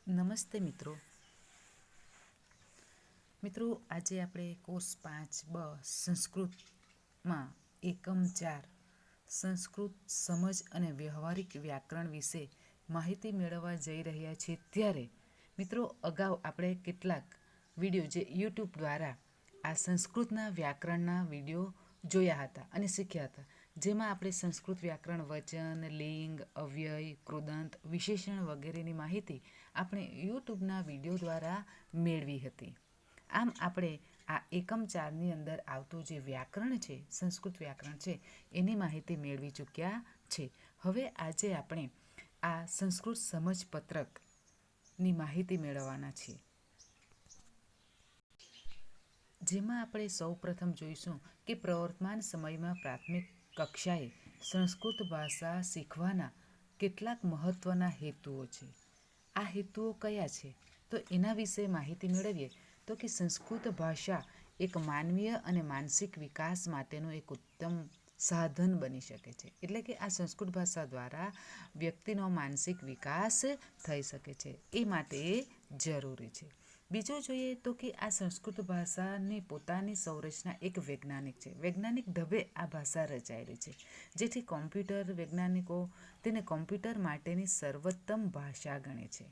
નમસ્તે મિત્રો. આજે આપણે કોર્સ 5 બ સંસ્કૃતમાં એકમ 4 સંસ્કૃત સમજ અને વ્યવહારિક વ્યાકરણ વિશે માહિતી મેળવવા જઈ રહ્યા છીએ. ત્યારે મિત્રો, અગાઉ આપણે કેટલાક વિડીયો જે યુટ્યુબ દ્વારા આ સંસ્કૃતના વ્યાકરણના વિડીયો જોયા હતા અને શીખ્યા હતા, જેમાં આપણે સંસ્કૃત વ્યાકરણ વચન, લિંગ, અવ્યય, કૃદંત, વિશેષણ વગેરેની માહિતી આપણે યુટ્યુબના વિડીયો દ્વારા મેળવી હતી. આમ આપણે આ એકમ 4ની અંદર આવતું જે વ્યાકરણ છે, સંસ્કૃત વ્યાકરણ છે, એની માહિતી મેળવી ચૂક્યા છે. હવે આજે આપણે આ સંસ્કૃત સમજ પત્રકની માહિતી મેળવવાના છીએ, જેમાં આપણે સૌપ્રથમ જોઈશું કે પ્રવર્તમાન સમયમાં પ્રાથમિક કક્ષાએ સંસ્કૃત ભાષા શીખવાના કેટલાક મહત્ત્વના હેતુઓ છે. આ હેતુઓ કયા છે? તો એના વિશે માહિતી મેળવીએ તો કે સંસ્કૃત ભાષા એક માનવીય અને માનસિક વિકાસ માટેનું એક ઉત્તમ સાધન બની શકે છે. એટલે કે આ સંસ્કૃત ભાષા દ્વારા વ્યક્તિનો માનસિક વિકાસ થઈ શકે છે, એ માટે જરૂરી છે. બીજું જોઈએ તો કે આ સંસ્કૃત ભાષાની પોતાની સંરચના એક વૈજ્ઞાનિક છે. વૈજ્ઞાનિક ઢબે આ ભાષા રચાયેલી છે, જેથી કોમ્પ્યુટર વૈજ્ઞાનિકો તેને કોમ્પ્યુટર માટેની સર્વોત્તમ ભાષા ગણે છે.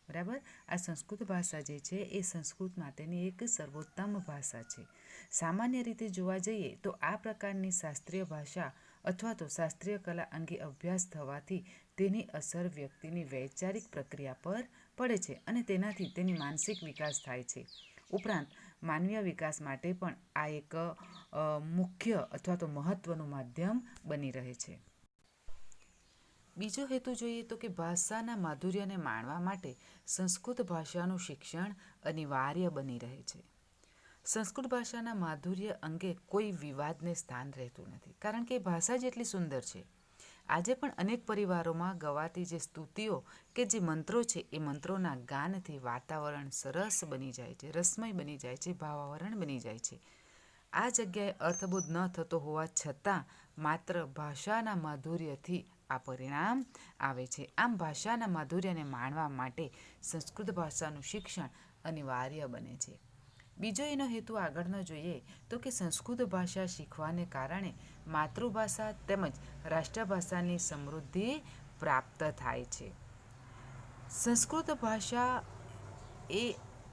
બરાબર. આ સંસ્કૃત ભાષા જે છે એ સંસ્કૃત માટેની એક સર્વોત્તમ ભાષા છે. સામાન્ય રીતે જોવા જઈએ તો આ પ્રકારની શાસ્ત્રીય ભાષા અથવા તો શાસ્ત્રીય કલા અંગે અભ્યાસ થવાથી તેની અસર વ્યક્તિની વૈચારિક પ્રક્રિયા પર પડે છે અને તેનાથી તેની માનસિક વિકાસ થાય છે. ઉપરાંત માનવીય વિકાસ માટે પણ આ એક મુખ્ય અથવા તો મહત્ત્વનું માધ્યમ બની રહે છે. બીજો હેતુ જોઈએ તો કે ભાષાના માધુર્યને માણવા માટે સંસ્કૃત ભાષાનું શિક્ષણ અનિવાર્ય બની રહે છે. સંસ્કૃત ભાષાના માધુર્ય અંગે કોઈ વિવાદને સ્થાન રહેતું નથી, કારણ કે ભાષા જેટલી સુંદર છે. આજે પણ અનેક પરિવારોમાં ગવાતી જે સ્તુતિઓ કે જે મંત્રો છે, એ મંત્રોના ગાનથી વાતાવરણ સરસ બની જાય છે, રસમય બની જાય છે, ભાવાવરણ બની જાય છે. આ જગ્યાએ અર્થબોધ ન થતો હોવા છતાં માત્ર ભાષાના માધુર્યથી આ પરિણામ આવે છે. આમ ભાષાના માધુર્યને માણવા માટે સંસ્કૃત ભાષાનું શિક્ષણ અનિવાર્ય બને છે. બીજો એનો હેતુ આગળનો જોઈએ તો કે સંસ્કૃત ભાષા શીખવાને કારણે માતૃભાષા તેમજ રાષ્ટ્રભાષાની સમૃદ્ધિ પ્રાપ્ત થાય છે. સંસ્કૃત ભાષા એ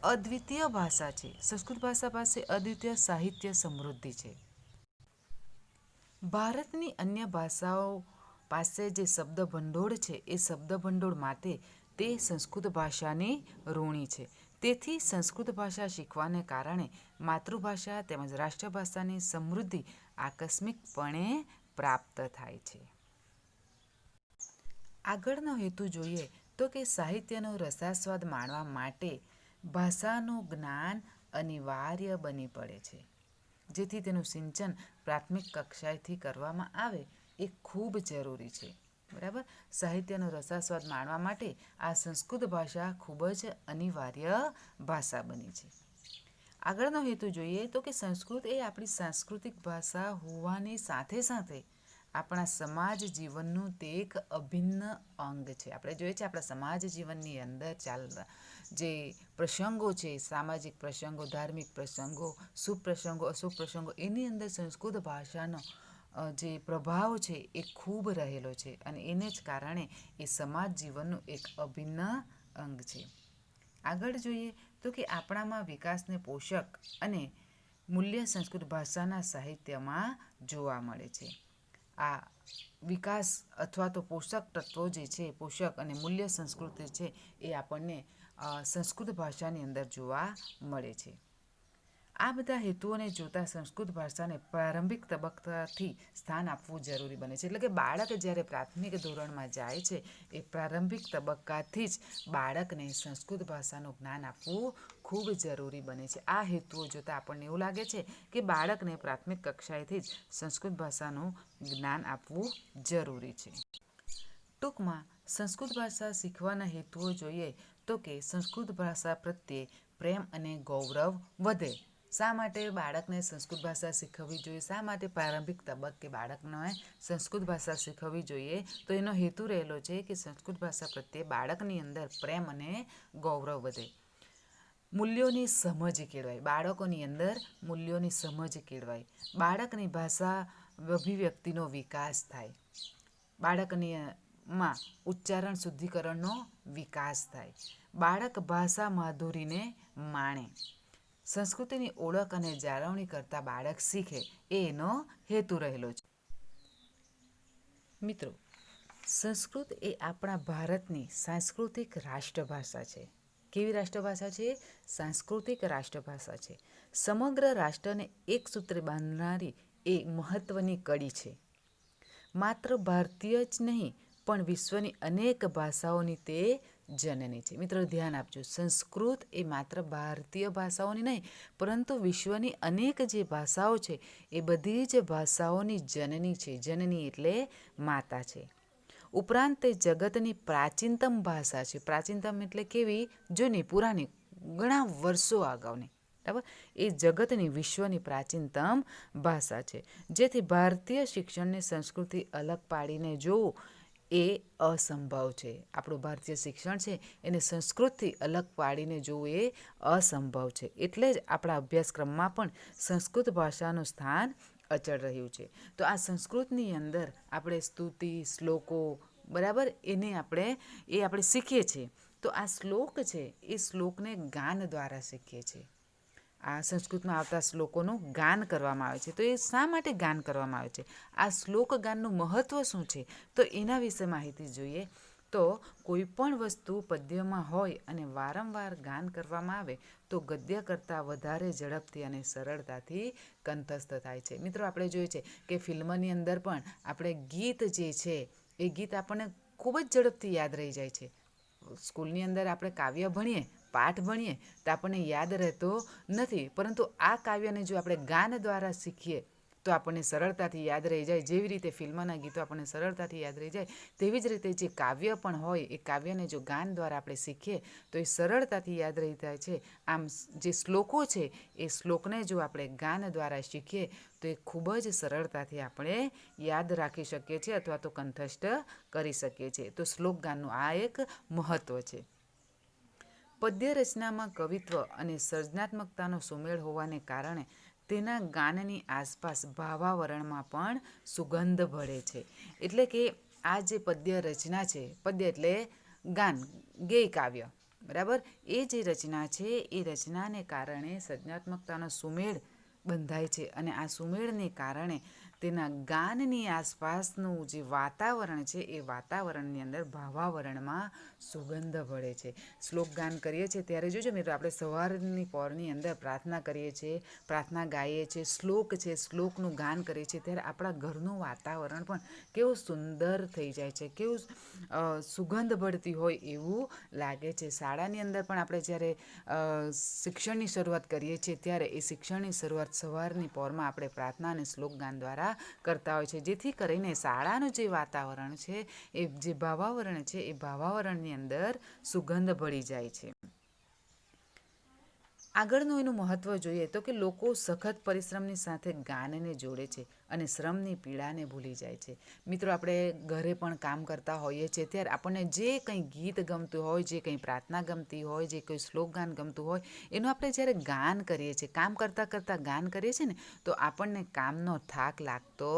અદ્વિતીય ભાષા છે. સંસ્કૃત ભાષા પાસે અદ્વિતીય સાહિત્ય સમૃદ્ધિ છે. ભારતની અન્ય ભાષાઓ પાસે જે શબ્દ ભંડોળ છે, એ શબ્દ ભંડોળ માટે તે સંસ્કૃત ભાષાની ઋણી છે. તેથી સંસ્કૃત ભાષા શીખવાને કારણે માતૃભાષા તેમજ રાષ્ટ્રભાષાની સમૃદ્ધિ આકસ્મિકપણે પ્રાપ્ત થાય છે. આગળનો હેતુ જોઈએ તો કે સાહિત્યનો રસાસ્વાદ માણવા માટે ભાષાનું જ્ઞાન અનિવાર્ય બની પડે છે, જેથી તેનું સિંચન પ્રાથમિક કક્ષાએથી કરવામાં આવે એ ખૂબ જરૂરી છે. બરાબર. સાહિત્યનો રસાસ્વાદ માણવા માટે આ સંસ્કૃત ભાષા ખૂબ જ અનિવાર્ય ભાષા બની છે. આગળનો હેતુ જોઈએ તો કે સંસ્કૃત એ આપણી સાંસ્કૃતિક ભાષા હોવાની સાથે સાથે આપણા સમાજ જીવનનું તે એક અભિન્ન અંગ છે. આપણે જોઈએ છે આપણા સમાજ જીવનની અંદર ચાલતા જે પ્રસંગો છે, સામાજિક પ્રસંગો, ધાર્મિક પ્રસંગો, શુભ પ્રસંગો, અશુભ પ્રસંગો, એની અંદર સંસ્કૃત ભાષાનો જે પ્રભાવ છે એ ખૂબ રહેલો છે અને એને જ કારણે એ સમાજ જીવનનું એક અભિન્ન અંગ છે. આગળ જોઈએ તો કે આપણામાં વિકાસને પોષક અને મૂલ્ય સંસ્કૃત ભાષાના સાહિત્યમાં જોવા મળે છે. આ વિકાસ અથવા તો પોષક તત્વો જે છે, પોષક અને મૂલ્ય સંસ્કૃતિ છે, એ આપણને સંસ્કૃત ભાષાની અંદર જોવા મળે છે. આ બધા હેતુઓને જોતા સંસ્કૃત ભાષાને પ્રારંભિક તબક્કાથી સ્થાન આપવું જરૂરી બને છે. એટલે કે બાળક જ્યારે પ્રાથમિક ધોરણમાં જાય છે, એ પ્રારંભિક તબક્કાથી જ બાળકને સંસ્કૃત ભાષાનું જ્ઞાન આપવું ખૂબ જરૂરી બને છે. આ હેતુઓ જોતાં આપણને એવું લાગે છે કે બાળકને પ્રાથમિક કક્ષાએથી જ સંસ્કૃત ભાષાનું જ્ઞાન આપવું જરૂરી છે. ટૂંકમાં સંસ્કૃત ભાષા શીખવાના હેતુઓ જોઈએ તો કે સંસ્કૃત ભાષા પ્રત્યે પ્રેમ અને ગૌરવ વધે, શા માટે બાળકને સંસ્કૃત ભાષા શીખવવી જોઈએ, શા માટે પ્રારંભિક તબક્કે બાળકને સંસ્કૃત ભાષા શીખવવી જોઈએ? તો એનો હેતુ રહેલો છે કે સંસ્કૃત ભાષા પ્રત્યે બાળકની અંદર પ્રેમ અને ગૌરવ વધે, મૂલ્યોની સમજ કેળવાય, બાળકોની અંદર મૂલ્યોની સમજ કેળવાય, બાળકની ભાષા અભિવ્યક્તિનો વિકાસ થાય, બાળકની માં ઉચ્ચારણ શુદ્ધિકરણનો વિકાસ થાય, બાળક ભાષા માધુરીને માણે, સંસ્કૃતિની ઓળખ અને જાળવણી કરતા બાળક શીખે, એનો હેતુ રહેલો છે. મિત્રો, સંસ્કૃત એ આપણા ભારતની સાંસ્કૃતિક રાષ્ટ્રભાષા છે. કેવી રાષ્ટ્રભાષા છે? સાંસ્કૃતિક રાષ્ટ્રભાષા છે. સમગ્ર રાષ્ટ્રને એક સૂત્રે બાંધનારી એ મહત્વની કડી છે. માત્ર ભારતીય જ નહીં પણ વિશ્વની અનેક ભાષાઓની તે જનની છે. મિત્રો ધ્યાન આપજો, સંસ્કૃત એ માત્ર ભારતીય ભાષાઓની નહીં પરંતુ વિશ્વની અનેક જે ભાષાઓ છે એ બધી જ ભાષાઓની જનની છે. જનની એટલે માતા છે. ઉપરાંત તે જગતની પ્રાચીનતમ ભાષા છે. પ્રાચીનતમ એટલે કેવી? જૂની, પુરાણી, ઘણા વર્ષો અગાઉની. બરાબર? એ જગતની, વિશ્વની પ્રાચીનતમ ભાષા છે. જેથી ભારતીય શિક્ષણને સંસ્કૃતિ અલગ પાડીને જોવું એ અસંભવ છે. આપણું ભારતીય શિક્ષણ છે એને સંસ્કૃતથી અલગ પાડીને જોવું એ અસંભવ છે. એટલે જ આપણા અભ્યાસક્રમમાં પણ સંસ્કૃત ભાષાનું સ્થાન અચળ રહ્યું છે. તો આ સંસ્કૃતની અંદર આપણે સ્તુતિ, શ્લોકો, બરાબર, આપણે શીખીએ છીએ. તો આ શ્લોક છે એ શ્લોકને ગાન દ્વારા શીખીએ છીએ. આ સંસ્કૃતમાં આવતા શ્લોકોનું ગાન કરવામાં આવે છે. તો એ શા માટે ગાન કરવામાં આવે છે? આ શ્લોક ગાનનું મહત્ત્વ શું છે? તો એના વિશે માહિતી જોઈએ. તો કોઈ પણ વસ્તુ પદ્યમાં હોય અને વારંવાર ગાન કરવામાં આવે તો ગદ્ય કરતાં વધારે ઝડપથી અને સરળતાથી કંઠસ્થ થાય છે. મિત્રો આપણે જોઈએ છે કે ફિલ્મની અંદર પણ આપણે ગીત જે છે એ ગીત આપણને ખૂબ જ ઝડપથી યાદ રહી જાય છે. સ્કૂલની અંદર આપણે કાવ્ય ભણીએ, પાઠ ભણીએ તો આપણને યાદ રહેતો નથી, પરંતુ આ કાવ્યને જો આપણે ગાન દ્વારા શીખીએ તો આપણને સરળતાથી યાદ રહી જાય. જેવી રીતે ફિલ્મના ગીતો આપણને સરળતાથી યાદ રહી જાય, તેવી જ રીતે જે કાવ્ય પણ હોય એ કાવ્યને જો ગાન દ્વારા આપણે શીખીએ તો એ સરળતાથી યાદ રહી જાય છે. આમ જે શ્લોકો છે એ શ્લોકને જો આપણે ગાન દ્વારા શીખીએ તો એ ખૂબ જ સરળતાથી આપણે યાદ રાખી શકીએ છીએ અથવા તો કંઠસ્થ કરી શકીએ છીએ. તો શ્લોક ગાનનું આ એક મહત્ત્વ છે. પદ્ય રચનામાં કવિત્વ અને સર્જનાત્મકતાનો સુમેળ હોવાને કારણે તેના ગાનની આસપાસ ભાવાવરણમાં પણ સુગંધ ભળે છે. એટલે કે આ જે પદ્ય રચના છે, પદ્ય એટલે ગાન, ગેય કાવ્ય, બરાબર, એ જે રચના છે એ રચનાને કારણે સર્જનાત્મકતાનો સુમેળ બંધાય છે અને આ સુમેળને કારણે તેના ગાનની આસપાસનું જે વાતાવરણ છે એ વાતાવરણની અંદર ભાવાવરણમાં સુગંધ ભળે છે. શ્લોક ગાન કરીએ છીએ ત્યારે જોજો મિત્રો, આપણે સવારની પહોરની અંદર પ્રાર્થના કરીએ છીએ, પ્રાર્થના ગાઈએ છીએ, શ્લોક છે, શ્લોકનું ગાન કરીએ છીએ ત્યારે આપણા ઘરનું વાતાવરણ પણ કેવું સુંદર થઈ જાય છે, કેવું સુગંધ ભળતી હોય એવું લાગે છે. શાળાની અંદર પણ આપણે જ્યારે શિક્ષણની શરૂઆત કરીએ છીએ ત્યારે એ શિક્ષણની શરૂઆત સવારની પહોરમાં આપણે પ્રાર્થના અને શ્લોક ગાન દ્વારા કરતા હોય છે. જેથી કરીને શાળાનું જે વાતાવરણ છે એ જે ભાવાવરણ છે એ ભાવાવરણની અંદર સુગંધ ભળી જાય છે. આગળનું એનું મહત્ત્વ જોઈએ તો કે લોકો સખત પરિશ્રમની સાથે ગાનને જોડે છે અને શ્રમની પીડાને ભૂલી જાય છે. મિત્રો આપણે ઘરે પણ કામ કરતા હોઈએ છીએ ત્યારે આપણને જે કંઈ ગીત ગમતું હોય, જે કંઈ પ્રાર્થના ગમતી હોય, જે કોઈ શ્લોક ગાન ગમતું હોય એનું આપણે જ્યારે ગાન કરીએ છીએ, કામ કરતાં કરતાં ગાન કરીએ છીએ ને તો આપણને કામનો થાક લાગતો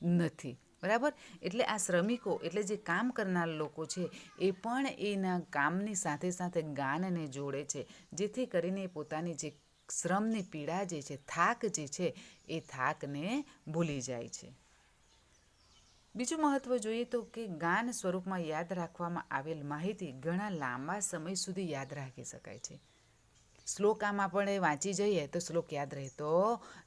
નથી. બરાબર? એટલે આ શ્રમિકો એટલે જે કામ કરનાર લોકો છે એ પણ એના કામની સાથે સાથે ગાનને જોડે છે, જેથી કરીને પોતાની જે શ્રમની પીડા જે છે, થાક જે છે એ થાકને ભૂલી જાય છે. બીજું મહત્ત્વ જોઈએ તો કે ગાન સ્વરૂપમાં યાદ રાખવામાં આવેલ માહિતી ઘણા લાંબા સમય સુધી યાદ રાખી શકાય છે. શ્લોક આમ આપણે વાંચી જઈએ તો શ્લોક યાદ રહેતો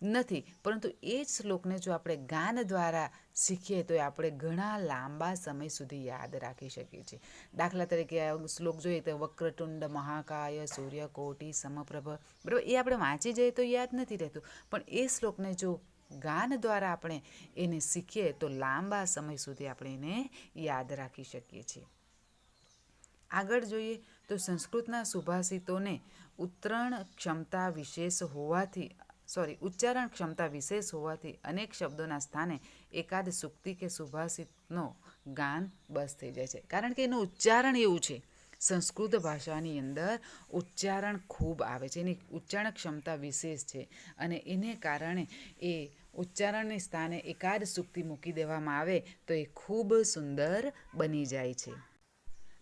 નથી, પરંતુ એ જ શ્લોકને જો આપણે ગાન દ્વારા શીખીએ તો આપણે ઘણા લાંબા સમય સુધી યાદ રાખી શકીએ છીએ. દાખલા તરીકે શ્લોક જોઈએ તો વક્રતુંડ મહાકાય સૂર્યકોટિ સમપ્રભ, બરાબર, એ આપણે વાંચી જઈએ તો યાદ નથી રહેતું, પણ એ શ્લોકને જો ગાન દ્વારા આપણે એને શીખીએ તો લાંબા સમય સુધી આપણે એને યાદ રાખી શકીએ છીએ. આગળ જોઈએ તો સંસ્કૃતના સુભાષિતોને ઉત્તરણ ક્ષમતા વિશેષ હોવાથી ઉચ્ચારણ ક્ષમતા વિશેષ હોવાથી અનેક શબ્દોના સ્થાને એકાદ સૂક્તિ કે સુભાષિતનો ગાન બસ થઈ જાય છે. કારણ કે એનું ઉચ્ચારણ એવું છે. સંસ્કૃત ભાષાની અંદર ઉચ્ચારણ ખૂબ આવે છે, એની ઉચ્ચારણ ક્ષમતા વિશેષ છે અને એને કારણે એ ઉચ્ચારણને સ્થાને એકાદ સૂક્તિ મૂકી દેવામાં આવે તો એ ખૂબ સુંદર બની જાય છે.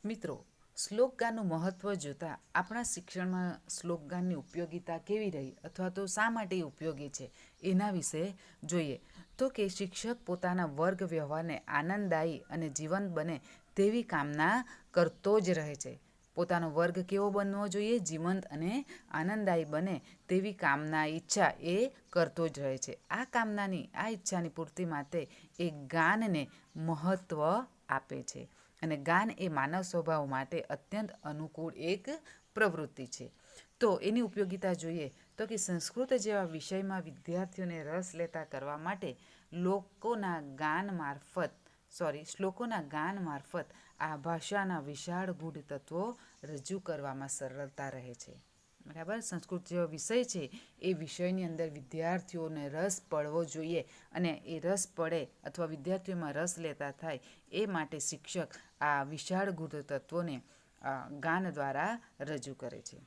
મિત્રો, શ્લોક ગાનનું મહત્ત્વ જોતાં આપણા શિક્ષણમાં શ્લોક ગાનની ઉપયોગિતા કેવી રહી અથવા તો શા માટે ઉપયોગી છે એના વિશે જોઈએ તો કે શિક્ષક પોતાના વર્ગ વ્યવહારને આનંદદાયી અને જીવંત બને તેવી કામના કરતો જ રહે છે. પોતાનો વર્ગ કેવો બનવો જોઈએ? જીવંત અને આનંદદાયી બને તેવી કામના ઈચ્છા એ કરતો જ રહે છે. આ ઈચ્છાની પૂર્તિ માટે એ ગાનને મહત્ત્વ આપે છે અને ગાન એ માનવ સ્વભાવ માટે અત્યંત અનુકૂળ એક પ્રવૃત્તિ છે. તો એની ઉપયોગિતા જોઈએ તો કે સંસ્કૃત જેવા વિષયમાં વિદ્યાર્થીઓને રસ લેતા કરવા માટે શ્લોકોના ગાન મારફત આ ભાષાના વિશાળ ગૂઢ તત્વો રજૂ કરવામાં સરળતા રહે છે. બરાબર, સંસ્કૃત જેવો વિષય છે એ વિષયની અંદર વિદ્યાર્થીઓને રસ પડવો જોઈએ અને એ રસ પડે અથવા વિદ્યાર્થીઓમાં રસ લેતા થાય એ માટે શિક્ષક આ વિશાળ ગૂઢ તત્વોને ગાન દ્વારા રજૂ કરે છે.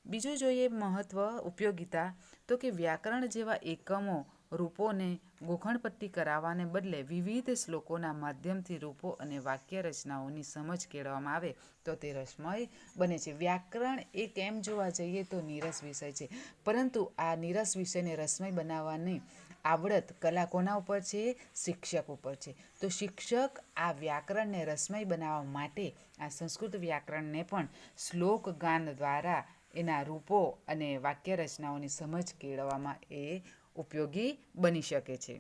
બીજું જોઈએ મહત્ત્વ, ઉપયોગિતા તો કે વ્યાકરણ જેવા એકમો રૂપોને ગોખણપટ્ટી કરાવવાને બદલે વિવિધ શ્લોકોના માધ્યમથી રૂપો અને વાક્ય રચનાઓની સમજ કેળવવામાં આવે તો તે રસમય બને છે. વ્યાકરણ એક એમ જોવા જઈએ તો નીરસ વિષય છે, પરંતુ આ નીરસ વિષયને રસમય બનાવવાની આવડત કલા કોના ઉપર છે? શિક્ષક ઉપર છે. તો શિક્ષક આ વ્યાકરણને રસમય બનાવવા માટે આ સંસ્કૃત વ્યાકરણને પણ શ્લોક ગાન દ્વારા એના રૂપો અને વાક્ય રચનાઓની સમજ કેળવવામાં એ ઉપયોગી બની શકે છે.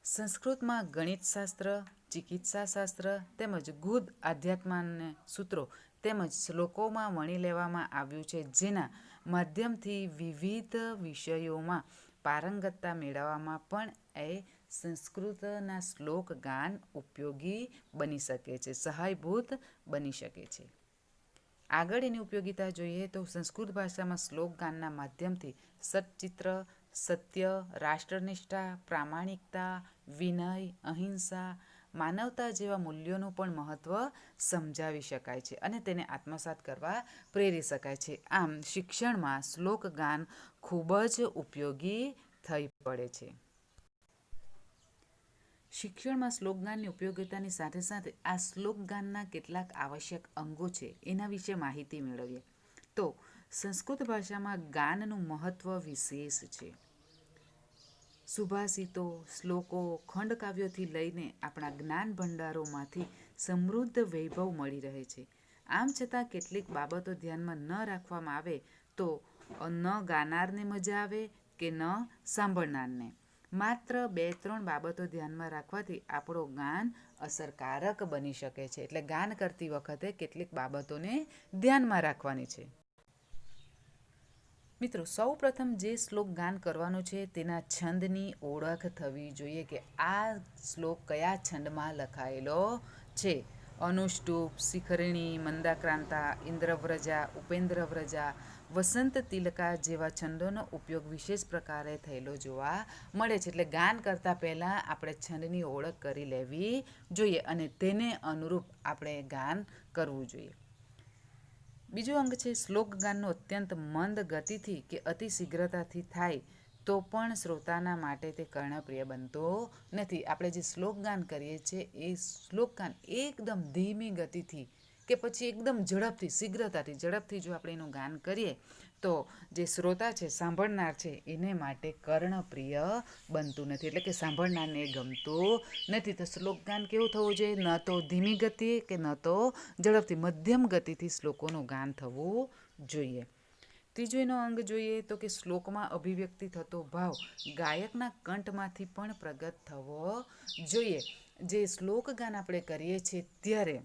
સંસ્કૃતમાં ગણિતશાસ્ત્ર, ચિકિત્સાશાસ્ત્ર તેમજ ગૂઢ આધ્યાત્મના સૂત્રો તેમજ શ્લોકોમાં વણી લેવામાં આવ્યું છે, જેના માધ્યમથી વિવિધ વિષયોમાં પારંગતતા મેળવવામાં પણ એ સંસ્કૃતના શ્લોક ગાન ઉપયોગી બની શકે છે, સહાયભૂત બની શકે છે. આગળ એની ઉપયોગિતા જોઈએ તો સંસ્કૃત ભાષામાં શ્લોક ગાનના માધ્યમથી સચ્ચિત્ર, સત્ય, રાષ્ટ્રનિષ્ઠા, પ્રામાણિકતા, વિનય, અહિંસા, માનવતા જેવા મૂલ્યોનું પણ મહત્ત્વ સમજાવી શકાય છે અને તેને આત્મસાત કરવા પ્રેરી શકાય છે. આમ શિક્ષણમાં શ્લોક ગાન ખૂબ જ ઉપયોગી થઈ પડે છે. શિક્ષણમાં શ્લોક ગાનની ઉપયોગિતાની સાથે સાથે આ શ્લોક ગાનના કેટલાક આવશ્યક અંગો છે એના વિશે માહિતી મેળવીએ તો સંસ્કૃત ભાષામાં ગાનનું મહત્ત્વ વિશેષ છે. સુભાષિતો, શ્લોકો, ખંડકાવ્યોથી લઈને આપણા જ્ઞાન ભંડારોમાંથી સમૃદ્ધ વૈભવ મળી રહે છે. આમ છતાં કેટલીક બાબતો ધ્યાનમાં ન રાખવામાં આવે તો ન ગાનારને મજા આવે કે ન સાંભળનારને. માત્ર 2-3 બાબતો ધ્યાનમાં રાખવાથી આપણો ગાન અસરકારક બની શકે છે. એટલે ગાન કરતી વખતે કેટલીક બાબતોને ધ્યાનમાં રાખવાની છે. મિત્રો, સૌ પ્રથમ જે શ્લોક ગાન કરવાનું છે તેના છંદની ઓળખ થવી જોઈએ કે આ શ્લોક કયા છંદમાં લખાયેલો છે. અનુષ્ટુપ, શિખરિણી, મંદાક્રાંતા, ઇન્દ્રવ્રજા, ઉપેન્દ્રવ્રજા, વસંત તિલકા જેવા છંદોનો ઉપયોગ વિશેષ પ્રકારે થયેલો જોવા મળે છે. એટલે ગાન કરતાં પહેલાં આપણે છંદની ઓળખ કરી લેવી જોઈએ અને તેને અનુરૂપ આપણે ગાન કરવું જોઈએ. બીજું અંગ છે શ્લોક ગાનનો અત્યંત મંદ ગતિથી કે અતિ શીઘ્રતાથી થાય તો પણ શ્રોતાના માટે તે કર્ણપ્રિય બનતો નથી. આપણે જે શ્લોક ગાન કરીએ છીએ એ શ્લોક ગાન એકદમ ધીમી ગતિથી કે પછી એકદમ ઝડપથી જો આપણે એનું ગાન કરીએ તો જે શ્રોતા છે, સાંભળનાર છે, એને માટે કર્ણપ્રિય બનતું નથી. એટલે કે સાંભળનારને એ ગમતું નથી. તો શ્લોક ગાન કેવું થવું જોઈએ? ન તો ધીમી ગતિ કે ન તો ઝડપથી, મધ્યમ ગતિથી શ્લોકોનું ગાન થવું જોઈએ. ત્રીજો એનો અંગ જોઈએ તો કે શ્લોકમાં અભિવ્યક્તિ થતો ભાવ ગાયકના કંઠમાંથી પણ પ્રગટ થવો જોઈએ. જે શ્લોક ગાન આપણે કરીએ છીએ ત્યારે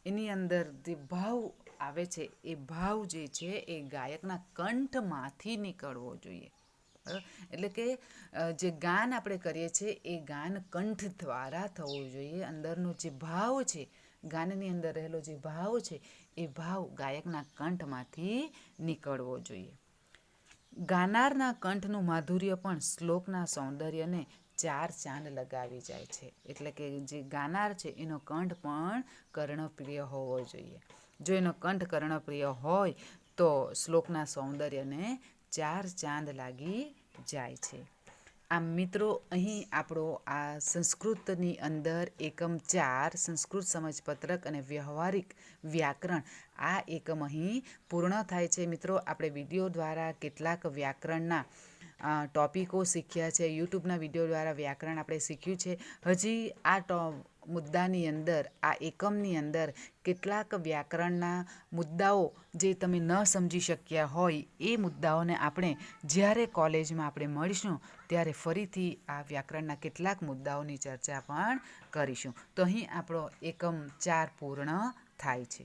એની અંદર જે ભાવ આવે છે એ ભાવ જે છે એ ગાયકના કંઠમાંથી નીકળવો જોઈએ. એટલે કે જે ગાન આપણે કરીએ છીએ એ ગાન કંઠ દ્વારા થવું જોઈએ. અંદરનો જે ભાવ છે, ગાનની અંદર રહેલો જે ભાવ છે એ ભાવ ગાયકના કંઠમાંથી નીકળવો જોઈએ. ગાનારના કંઠનું માધુર્ય પણ શ્લોકના સૌંદર્યને 4 ચાંદ લગાવી જાય છે. એટલે કે જે ગાનાર છે એનો કંઠ પણ કર્ણપ્રિય હોવો જોઈએ. જો એનો કંઠ કર્ણપ્રિય હોય તો શ્લોકના સૌંદર્યને 4 ચાંદ લાગી જાય છે. આમ મિત્રો, અહીં આપણો આ સંસ્કૃતની અંદર એકમ 4 સંસ્કૃત સમજપત્રક અને વ્યવહારિક વ્યાકરણ આ એકમ અહીં પૂર્ણ થાય છે. મિત્રો, આપણે વિડીયો દ્વારા કેટલાક વ્યાકરણના ટોપિકો શીખ્યા છે. યુટ્યુબના વિડીયો દ્વારા વ્યાકરણ આપણે શીખ્યું છે. હજી આ મુદ્દાની અંદર, આ એકમની અંદર કેટલાક વ્યાકરણના મુદ્દાઓ જે તમે ન સમજી શક્યા હોય એ મુદ્દાઓને આપણે જ્યારે કોલેજમાં આપણે મળીશું ત્યારે ફરીથી આ વ્યાકરણના કેટલાક મુદ્દાઓની ચર્ચા પણ કરીશું. તો અહીં આપણો એકમ 4 પૂર્ણ થાય છે.